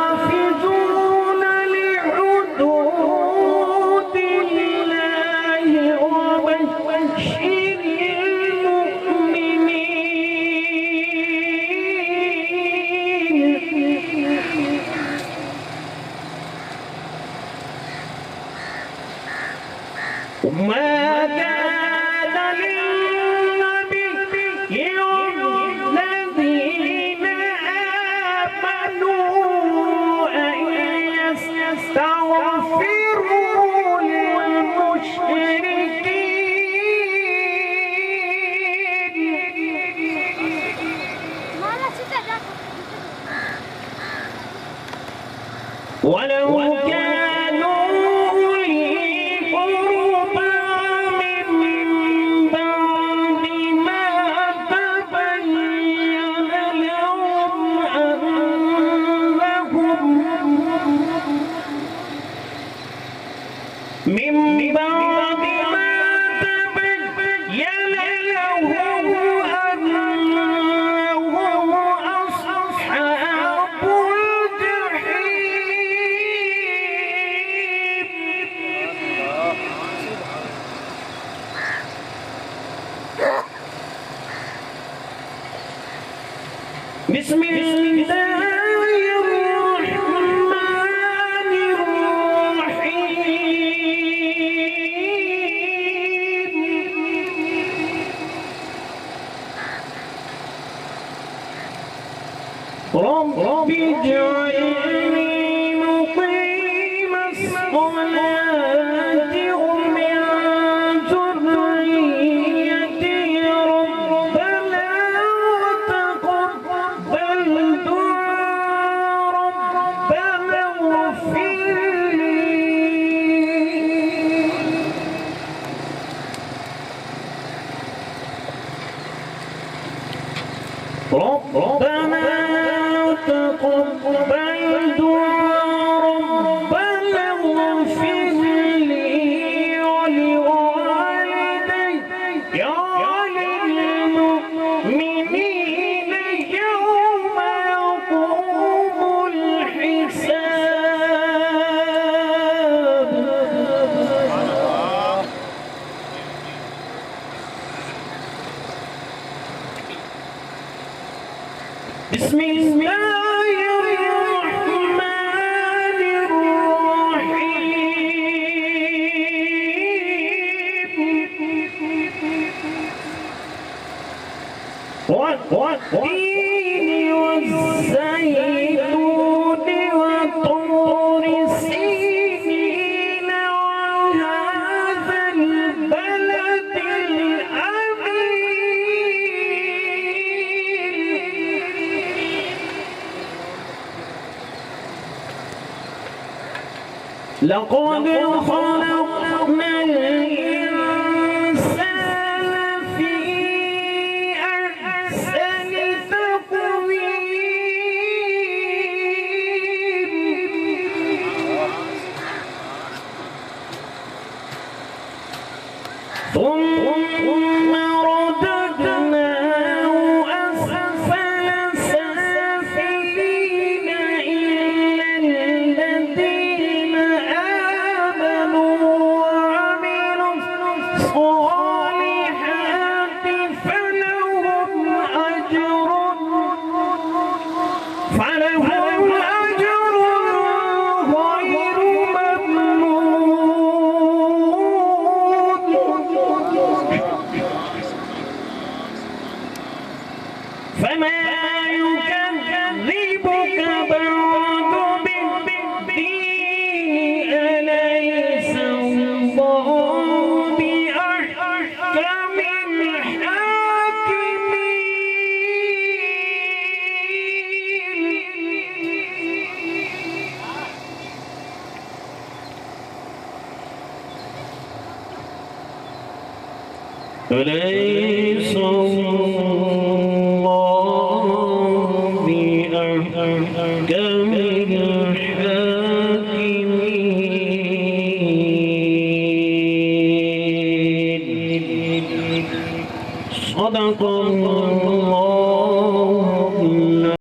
والحافظون لحدود الله وبشر المؤمنين. وما كان للنبي والذين آمنوا أن يستغفروا للمشركين ولو كانوا أولي قربى من بعد ما تبين لهم أنهم من بعد ما تبين لهم أنهم أصحاب بسم الله الرحمن الرحيم. رب اجعلني مقيم الصلاة ومن ذريتي ربنا وتقبل دعاء ربنا اغفر لي ربنا تقبل دعاء ربنا اغفر لي ولوالدي وللمؤمنين يوم يقوم الحساب. بسم الله الرحمن الرحيم. والتين والزيتون وطور سينين وهذا البلد لقد خلقنا الإنسان في أحسن تقويم ثم رددناه أسفل سافلين إلا الذين أليس الله بأحكم الحاكمين. صدق الله.